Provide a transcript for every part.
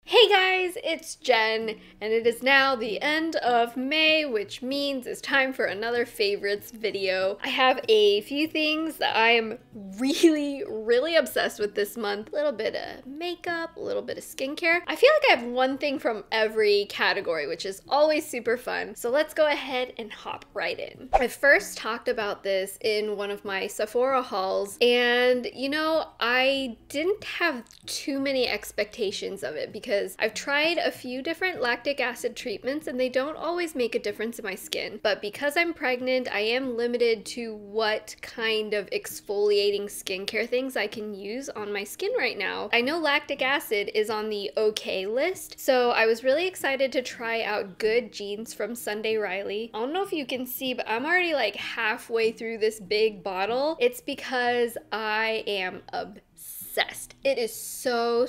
Hey guys, it's Jen, and it is now the end of May, which means it's time for another favorites video. I have a few things that I am really obsessed with this month. A little bit of makeup, a little bit of skincare. I feel like I have one thing from every category, which is always super fun. So let's go ahead and hop right in. I first talked about this in one of my Sephora hauls, and you know, I didn't have too many expectations of it because I've tried a few different lactic acid treatments and they don't always make a difference in my skin. But because I'm pregnant, I am limited to what kind of exfoliating skincare things I can use on my skin right now. I know lactic acid is on the okay list, so I was really excited to try out Good Genes from Sunday Riley. I don't know if you can see, but I'm already like halfway through this big bottle. It's because I am obsessed. It is so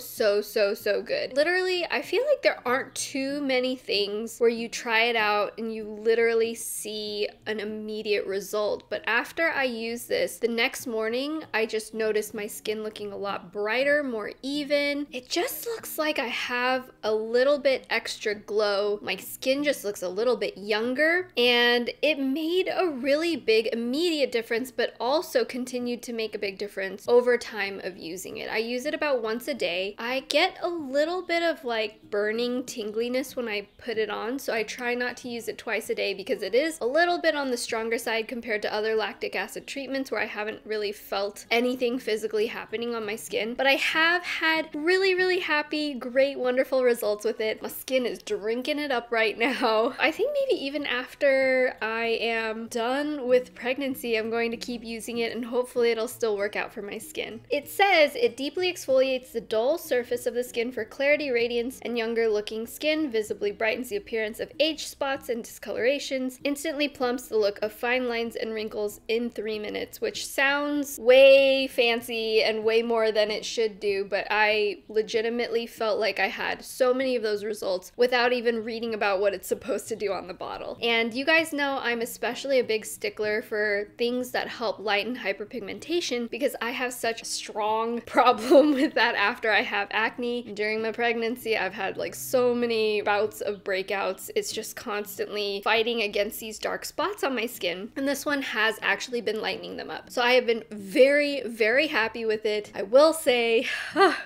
good. Literally, I feel like there aren't too many things where you try it out and you literally see an immediate result. But after I use this, the next morning, I just noticed my skin looking a lot brighter, more even. It just looks like I have a little bit extra glow. My skin just looks a little bit younger, and it made a really big immediate difference, but also continued to make a big difference over time of using it. I use it about once a day. I get a little bit of like burning tingliness when I put it on, so I try not to use it twice a day because it is a little bit on the stronger side compared to other lactic acid treatments where I haven't really felt anything physically happening on my skin. But I have had really happy, great, wonderful results with it. My skin is drinking it up right now. I think maybe even after I am done with pregnancy, I'm going to keep using it and hopefully it'll still work out for my skin. It says it deeply exfoliates the dull surface of the skin for clarity, radiance, and younger looking skin, visibly brightens the appearance of age spots and discolorations, instantly plumps the look of fine lines and wrinkles in 3 minutes, which sounds way fancy and way more than it should do, but I legitimately felt like I had so many of those results without even reading about what it's supposed to do on the bottle. And you guys know I'm especially a big stickler for things that help lighten hyperpigmentation because I have such a strong problem with that after I have acne. During my pregnancy, I've had like so many bouts of breakouts. It's just constantly fighting against these dark spots on my skin, and this one has actually been lightening them up. So I have been very happy with it. I will say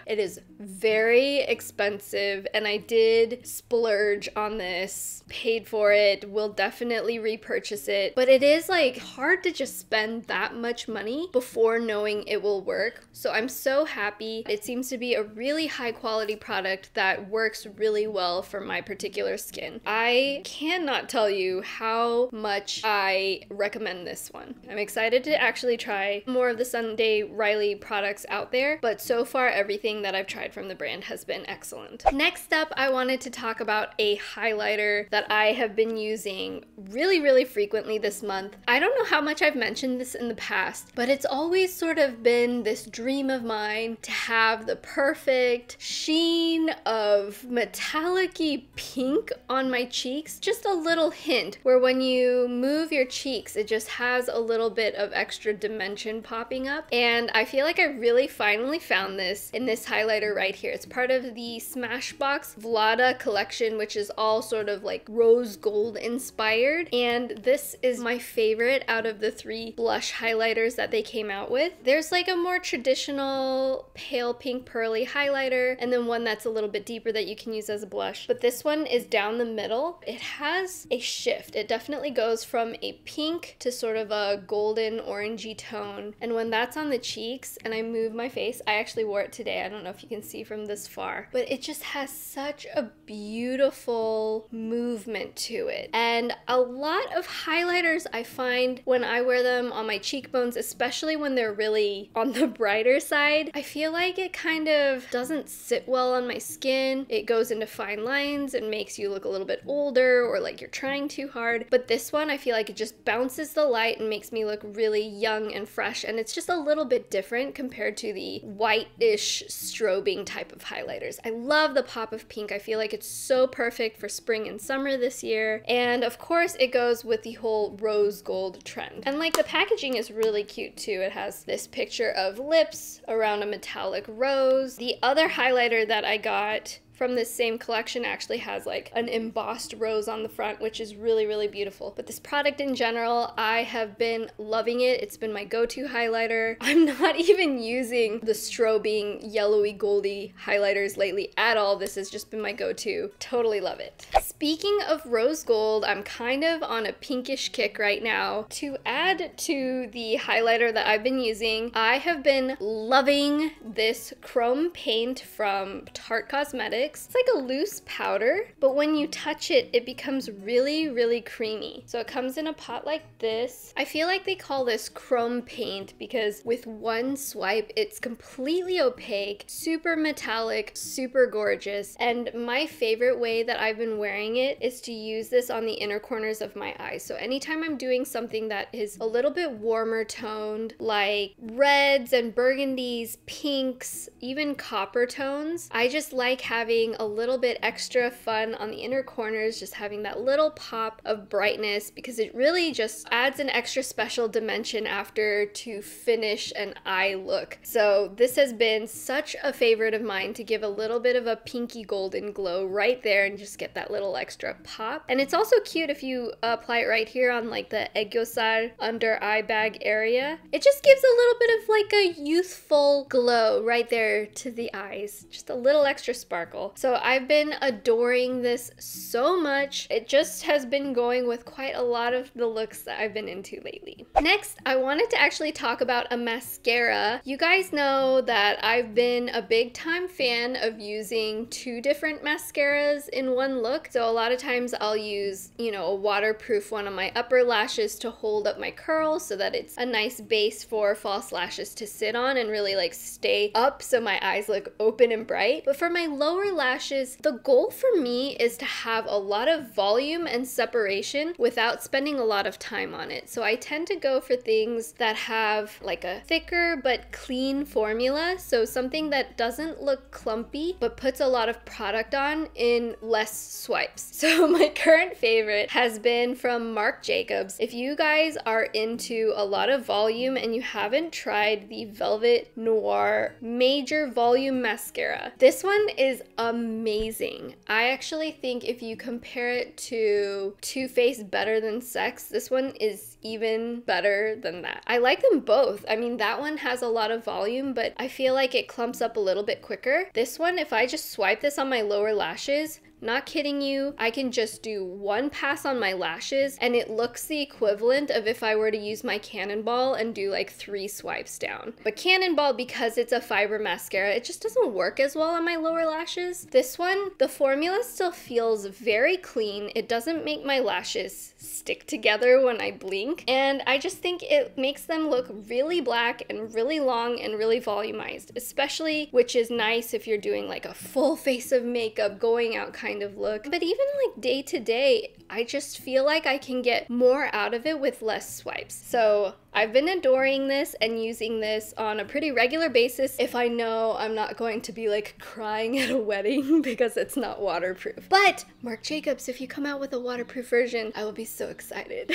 it is very expensive, and I did splurge on this, paid for it, will definitely repurchase it, but it is like hard to just spend that much money before knowing it will work. So I'm so happy. It seems to be a really high quality product that works really well for my particular skin. I cannot tell you how much I recommend this one. I'm excited to actually try more of the Sunday Riley products out there, but so far everything that I've tried from the brand has been excellent. Next up, I wanted to talk about a highlighter that I have been using really frequently this month. I don't know how much I've mentioned this in the past, but it's always sort of been this dream of mine to have the perfect sheen of metallic-y pink on my cheeks. Just a little hint where when you move your cheeks, it just has a little bit of extra dimension popping up. And I feel like I really finally found this in this highlighter right here. It's part of the Smashbox Vlada collection, which is all sort of like rose gold inspired. And this is my favorite out of the 3 blush highlighters that they came out with. There's like a more traditional pale pink pearly highlighter, and then one that's a little bit deeper that you can use as a blush. But this one is down the middle. It has a shift. It definitely goes from a pink to sort of a golden orangey tone. And when that's on the cheeks and I move my face, I actually wore it today. I don't know if you can see from this far, but it just has such a beautiful movement to it. And a lot of highlighters I find when I wear them on my cheekbones, especially when they're really on the brighter side, I feel like it kind of doesn't sit well on my skin. It goes into fine lines and makes you look a little bit older or like you're trying too hard. But this one, I feel like it just bounces the light and makes me look really young and fresh, and it's just a little bit different compared to the white-ish strobing type of highlighters. I love the pop of pink. I feel like it's so perfect for spring and summer this year, and of course it goes with the whole rose gold trend. And like the packaging is really cute too. It has this picture of lips around a metallic rose. The other highlighter that I got from this same collection actually has like an embossed rose on the front, which is really, really beautiful. But this product in general, I have been loving it. It's been my go-to highlighter. I'm not even using the strobing yellowy goldy highlighters lately at all. This has just been my go-to. Totally love it. Speaking of rose gold, I'm kind of on a pinkish kick right now. To add to the highlighter that I've been using, I have been loving this chrome paint from Tarte Cosmetics. It's like a loose powder, but when you touch it, it becomes really, really creamy. So it comes in a pot like this. I feel like they call this chrome paint because with one swipe, it's completely opaque, super metallic, super gorgeous. And my favorite way that I've been wearing it is to use this on the inner corners of my eyes. So anytime I'm doing something that is a little bit warmer toned, like reds and burgundies, pinks, even copper tones, I just like having a little bit extra fun on the inner corners, just having that little pop of brightness, because it really just adds an extra special dimension after to finish an eye look. So this has been such a favorite of mine, to give a little bit of a pinky golden glow right there and just get that little extra pop. And it's also cute if you apply it right here on like the Eggosar under eye bag area. It just gives a little bit of like a youthful glow right there to the eyes. Just a little extra sparkle. So I've been adoring this so much. It just has been going with quite a lot of the looks that I've been into lately. Next, I wanted to actually talk about a mascara. You guys know that I've been a big time fan of using two different mascaras in one look. So a lot of times I'll use, you know, a waterproof one on my upper lashes to hold up my curls so that it's a nice base for false lashes to sit on and really like stay up so my eyes look open and bright. But for my lower lashes, the goal for me is to have a lot of volume and separation without spending a lot of time on it. So I tend to go for things that have like a thicker but clean formula. So something that doesn't look clumpy but puts a lot of product on in less swipes. So my current favorite has been from Marc Jacobs. If you guys are into a lot of volume and you haven't tried the Velvet Noir Major Volume Mascara, this one is amazing. I actually think if you compare it to Too Faced Better Than Sex, this one is even better than that. I like them both. I mean, that one has a lot of volume, but I feel like it clumps up a little bit quicker. This one, if I just swipe this on my lower lashes, not kidding you, I can just do one pass on my lashes and it looks the equivalent of if I were to use my Cannonball and do like 3 swipes down. But Cannonball, because it's a fiber mascara, it just doesn't work as well on my lower lashes. This one, the formula still feels very clean. It doesn't make my lashes stick together when I blink, and I just think it makes them look really black and really long and really volumized, especially, which is nice if you're doing like a full face of makeup, going out kind of look. But even like day to day, I just feel like I can get more out of it with less swipes. So I've been adoring this and using this on a pretty regular basis if I know I'm not going to be like crying at a wedding because it's not waterproof. But Marc Jacobs, if you come out with a waterproof version, I will be so excited.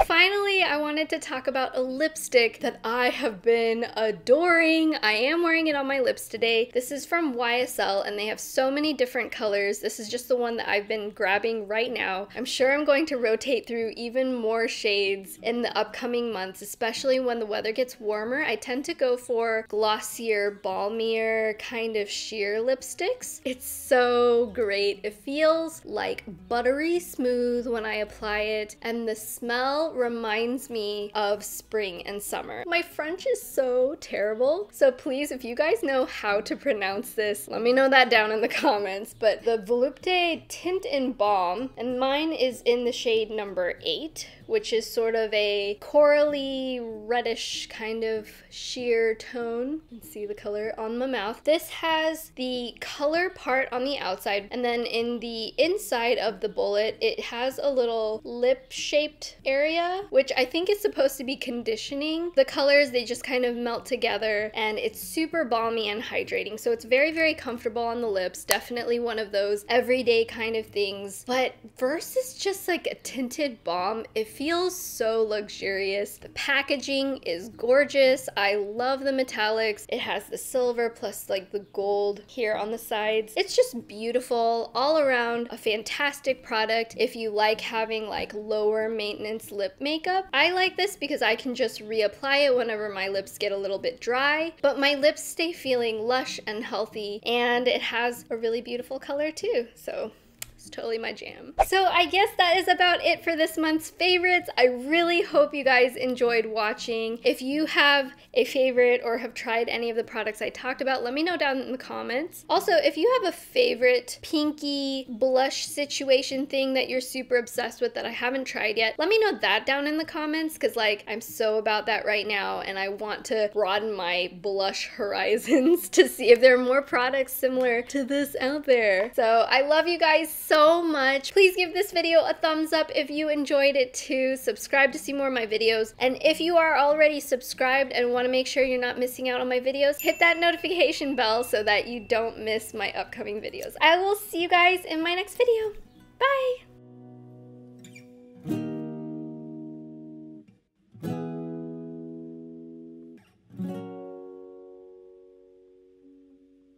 Finally, I wanted to talk about a lipstick that I have been adoring. I am wearing it on my lips today. This is from YSL and they have so many different colors. This is just the one that I've been grabbing right now. I'm sure I'm going to rotate through even more shades in the upcoming months, especially when the weather gets warmer. I tend to go for glossier, balmier, kind of sheer lipsticks. It's so great. It feels like buttery smooth when I apply it, and the smell reminds me of spring and summer. My French is so terrible, so please, if you guys know how to pronounce this, let me know that down in the comments. But the Volupté Tint-in-Balm, and mine is in the shade number 8, which is sort of a corally reddish kind of sheer tone. You can see the color on my mouth. This has the color part on the outside, and then in the inside of the bullet, it has a little lip-shaped area, which I think is supposed to be conditioning. The colors, they just kind of melt together, and it's super balmy and hydrating, so it's very, very comfortable on the lips. Definitely one of those everyday kind of things. But versus just like a tinted balm, it feels feels so luxurious. The packaging is gorgeous. I love the metallics. It has the silver plus like the gold here on the sides. It's just beautiful all around. A fantastic product if you like having like lower maintenance lip makeup. I like this because I can just reapply it whenever my lips get a little bit dry, but my lips stay feeling lush and healthy, and it has a really beautiful color too. So it's totally my jam. So I guess that is about it for this month's favorites. I really hope you guys enjoyed watching. If you have a favorite or have tried any of the products I talked about, let me know down in the comments. Also, if you have a favorite pinky blush situation thing that you're super obsessed with that I haven't tried yet, let me know that down in the comments, because like I'm so about that right now and I want to broaden my blush horizons to see if there are more products similar to this out there. So I love you guys so much. Please give this video a thumbs up if you enjoyed it too. Subscribe to see more of my videos. And if you are already subscribed and want to make sure you're not missing out on my videos, hit that notification bell so that you don't miss my upcoming videos. I will see you guys in my next video. Bye!